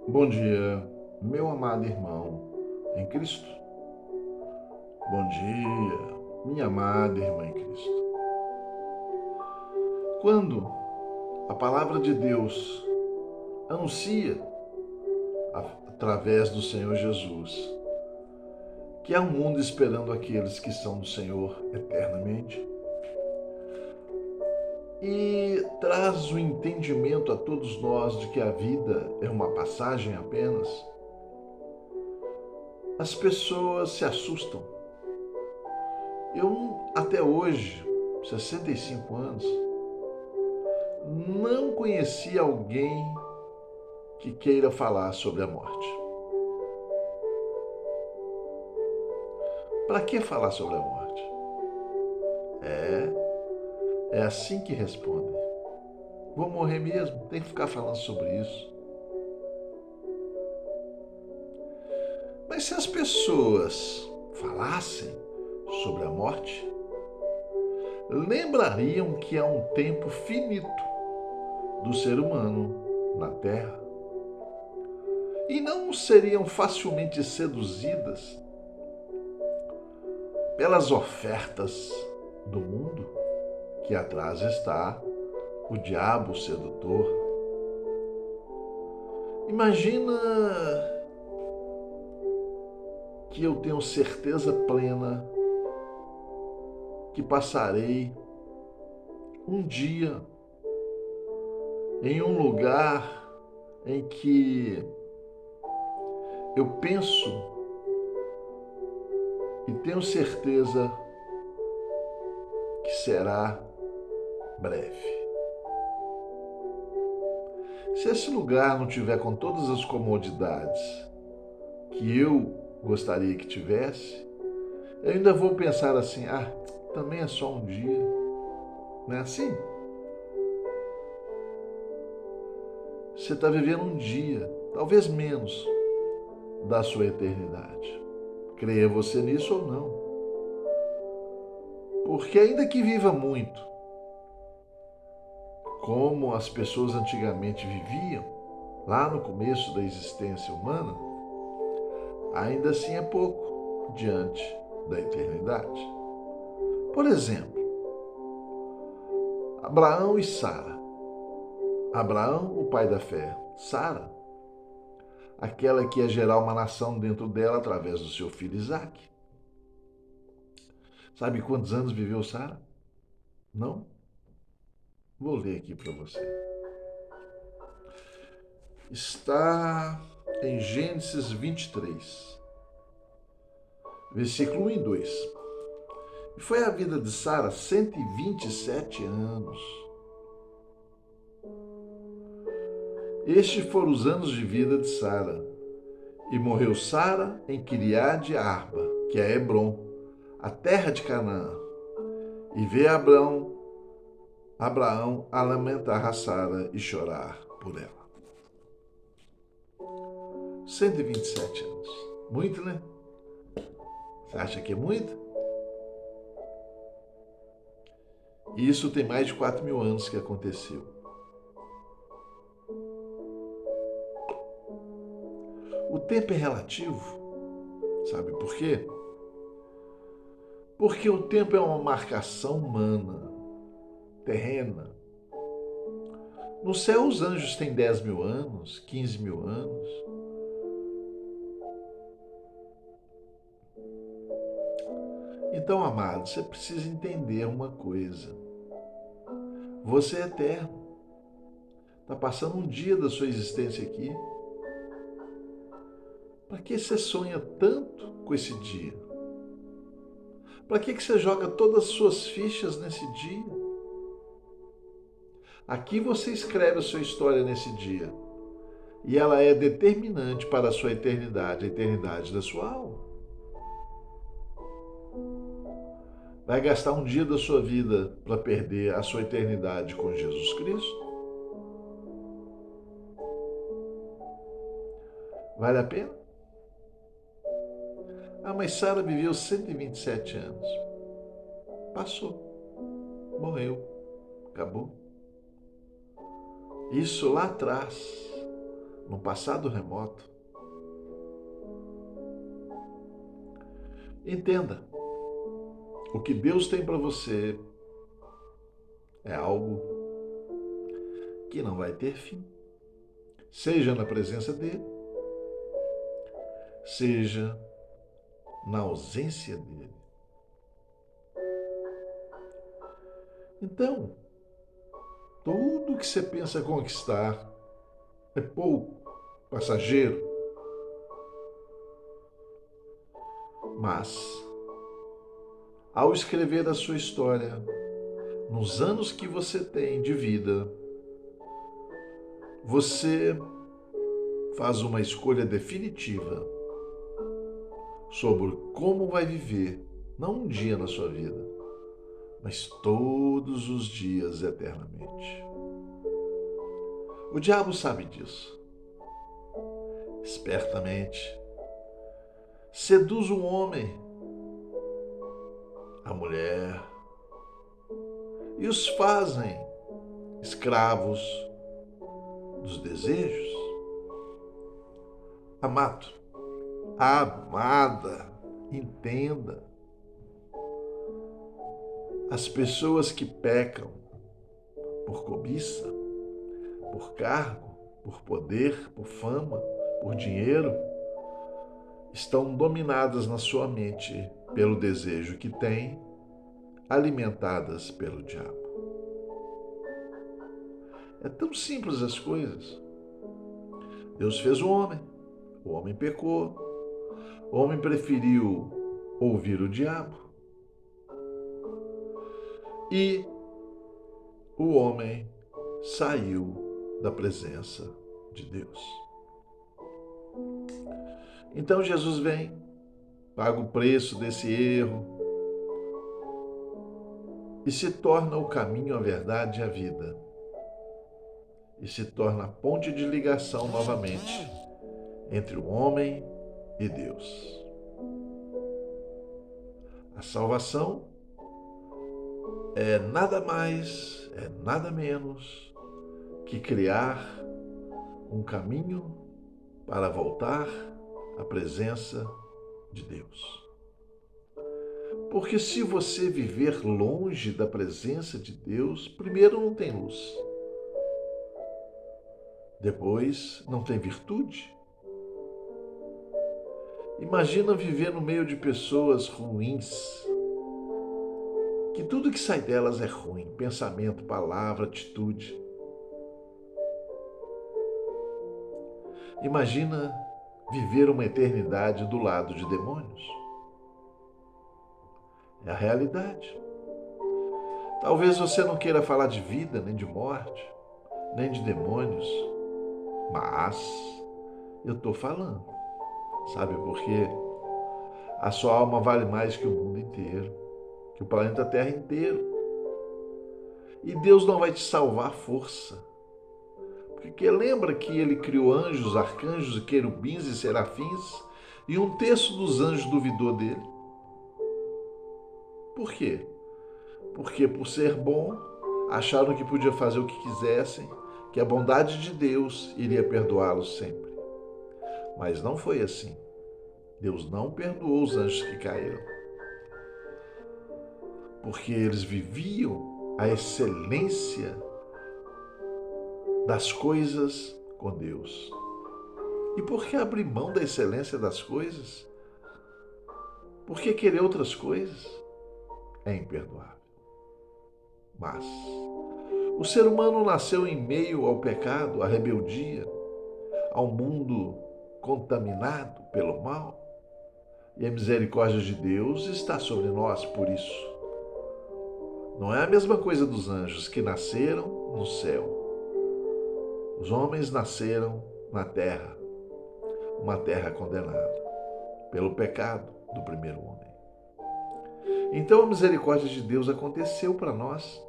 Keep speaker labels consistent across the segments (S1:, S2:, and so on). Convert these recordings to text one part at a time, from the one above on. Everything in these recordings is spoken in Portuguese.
S1: Bom dia, meu amado irmão em Cristo. Bom dia, minha amada irmã em Cristo. Quando a palavra de Deus anuncia, através do Senhor Jesus, que há um mundo esperando aqueles que são do Senhor eternamente, e traz o entendimento a todos nós de que a vida é uma passagem apenas, as pessoas se assustam. Eu, até hoje, 65 anos, não conheci alguém que queira falar sobre a morte. Para que falar sobre a morte? É assim que respondem. Vou morrer mesmo, tem que ficar falando sobre isso. Mas se as pessoas falassem sobre a morte, lembrariam que há um tempo finito do ser humano na Terra e não seriam facilmente seduzidas pelas ofertas do mundo, que atrás está o diabo sedutor. Imagina que eu tenho certeza plena que passarei um dia em um lugar em que eu penso e tenho certeza que será breve. Se esse lugar não tiver com todas as comodidades que eu gostaria que tivesse, eu ainda vou pensar assim: também é só um dia. Não é assim? Você está vivendo um dia, talvez menos, da sua eternidade. Creia você nisso ou não. Porque ainda que viva muito, como as pessoas antigamente viviam, lá no começo da existência humana, ainda assim é pouco diante da eternidade. Por exemplo, Abraão e Sara. Abraão, o pai da fé. Sara, aquela que ia gerar uma nação dentro dela através do seu filho Isaque. Sabe quantos anos viveu Sara? Não? Vou ler aqui para você. Está em Gênesis 23, versículo 1 e 2. E foi a vida de Sara 127 anos. Estes foram os anos de vida de Sara. E morreu Sara em Quiriade Arba, que é Hebron, a terra de Canaã. E veio Abraão a lamentar a Sara e chorar por ela. 127 anos. Muito, né? Você acha que é muito? Isso tem mais de 4.000 anos que aconteceu. O tempo é relativo. Sabe por quê? Porque o tempo é uma marcação humana, terrena. No céu, os anjos têm 10.000 anos, 15.000 anos. Então, amado, você precisa entender uma coisa. Você é eterno. Está passando um dia da sua existência aqui. Para que você sonha tanto com esse dia? Para que você joga todas as suas fichas nesse dia? Aqui você escreve a sua história nesse dia. E ela é determinante para a sua eternidade, a eternidade da sua alma. Vai gastar um dia da sua vida para perder a sua eternidade com Jesus Cristo? Vale a pena? Mas Sara viveu 127 anos. Passou. Morreu. Acabou. Isso lá atrás, num passado remoto. Entenda, o que Deus tem para você é algo que não vai ter fim. Seja na presença dele, seja na ausência dele. Então, tudo que você pensa conquistar é pouco, passageiro. Mas, ao escrever a sua história, nos anos que você tem de vida, você faz uma escolha definitiva sobre como vai viver, não um dia na sua vida, mas todos os dias eternamente. O diabo sabe disso. Espertamente, seduz o homem, a mulher, e os fazem escravos dos desejos. Amado, amada, entenda. As pessoas que pecam por cobiça, por cargo, por poder, por fama, por dinheiro, estão dominadas na sua mente pelo desejo que têm, alimentadas pelo diabo. É tão simples as coisas. Deus fez o homem pecou, o homem preferiu ouvir o diabo e o homem saiu da presença de Deus. Então Jesus vem, paga o preço desse erro e se torna o caminho, a verdade e a vida. E se torna a ponte de ligação novamente entre o homem e Deus. A salvação é nada mais, é nada menos que criar um caminho para voltar à presença de Deus. Porque se você viver longe da presença de Deus, primeiro não tem luz, depois não tem virtude. Imagina viver no meio de pessoas ruins, que tudo que sai delas é ruim, pensamento, palavra, atitude. Imagina viver uma eternidade do lado de demônios. É a realidade. Talvez você não queira falar de vida, nem de morte, nem de demônios, mas eu estou falando. Sabe por quê? A sua alma vale mais que o mundo inteiro, que o planeta Terra inteiro. E Deus não vai te salvar à força. Porque lembra que ele criou anjos, arcanjos, querubins e serafins, e um terço dos anjos duvidou dele. Por quê? Porque por ser bom, acharam que podia fazer o que quisessem, que a bondade de Deus iria perdoá-los sempre. Mas não foi assim. Deus não perdoou os anjos que caíram. Porque eles viviam a excelência das coisas com Deus. E por que abrir mão da excelência das coisas? Por que querer outras coisas? É imperdoável. Mas o ser humano nasceu em meio ao pecado, à rebeldia, ao mundo contaminado pelo mal. E a misericórdia de Deus está sobre nós por isso. Não é a mesma coisa dos anjos que nasceram no céu. Os homens nasceram na terra, uma terra condenada pelo pecado do primeiro homem. Então a misericórdia de Deus aconteceu para nós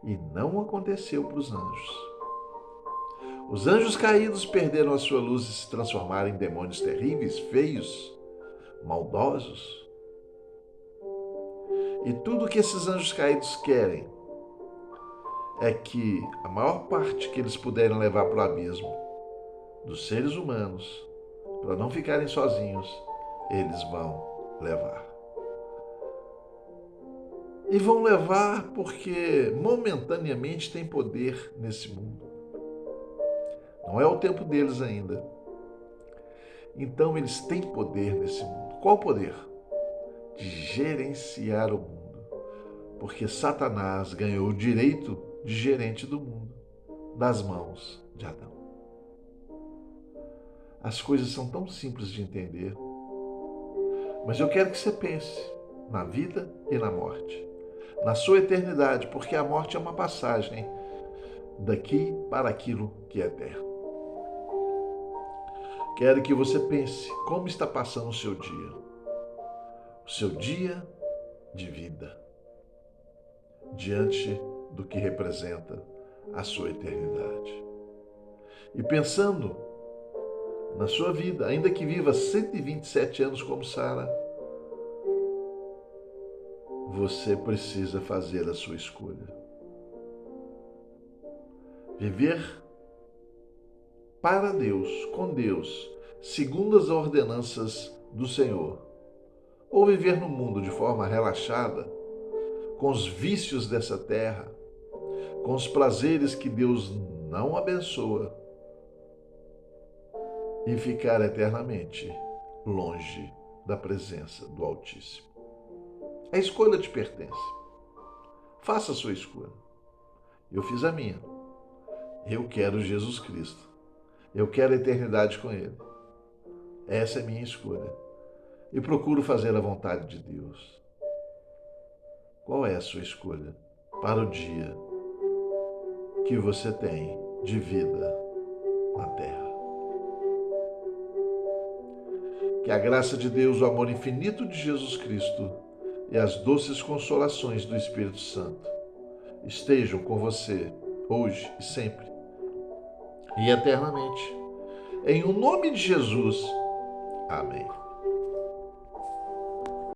S1: e não aconteceu para os anjos. Os anjos caídos perderam a sua luz e se transformaram em demônios terríveis, feios, maldosos. E tudo que esses anjos caídos querem é que a maior parte que eles puderem levar para o abismo, dos seres humanos, para não ficarem sozinhos, eles vão levar. E vão levar porque momentaneamente tem poder nesse mundo. Não é o tempo deles ainda. Então eles têm poder nesse mundo. Qual poder? De gerenciar o mundo. Porque Satanás ganhou o direito de gerente do mundo das mãos de Adão. As coisas são tão simples de entender, mas eu quero que você pense na vida e na morte, na sua eternidade, porque a morte é uma passagem daqui para aquilo que é eterno. Quero que você pense como está passando o seu dia de vida, diante do que representa a sua eternidade. E pensando na sua vida, ainda que viva 127 anos como Sara, você precisa fazer a sua escolha. Viver para Deus, com Deus, segundo as ordenanças do Senhor, ou viver no mundo de forma relaxada, com os vícios dessa terra, com os prazeres que Deus não abençoa, e ficar eternamente longe da presença do Altíssimo. A escolha te pertence. Faça a sua escolha. Eu fiz a minha. Eu quero Jesus Cristo. Eu quero a eternidade com Ele. Essa é a minha escolha. E procuro fazer a vontade de Deus. Qual é a sua escolha para o dia que você tem de vida na terra? Que a graça de Deus, o amor infinito de Jesus Cristo e as doces consolações do Espírito Santo estejam com você hoje e sempre e eternamente. Em o nome de Jesus. Amém.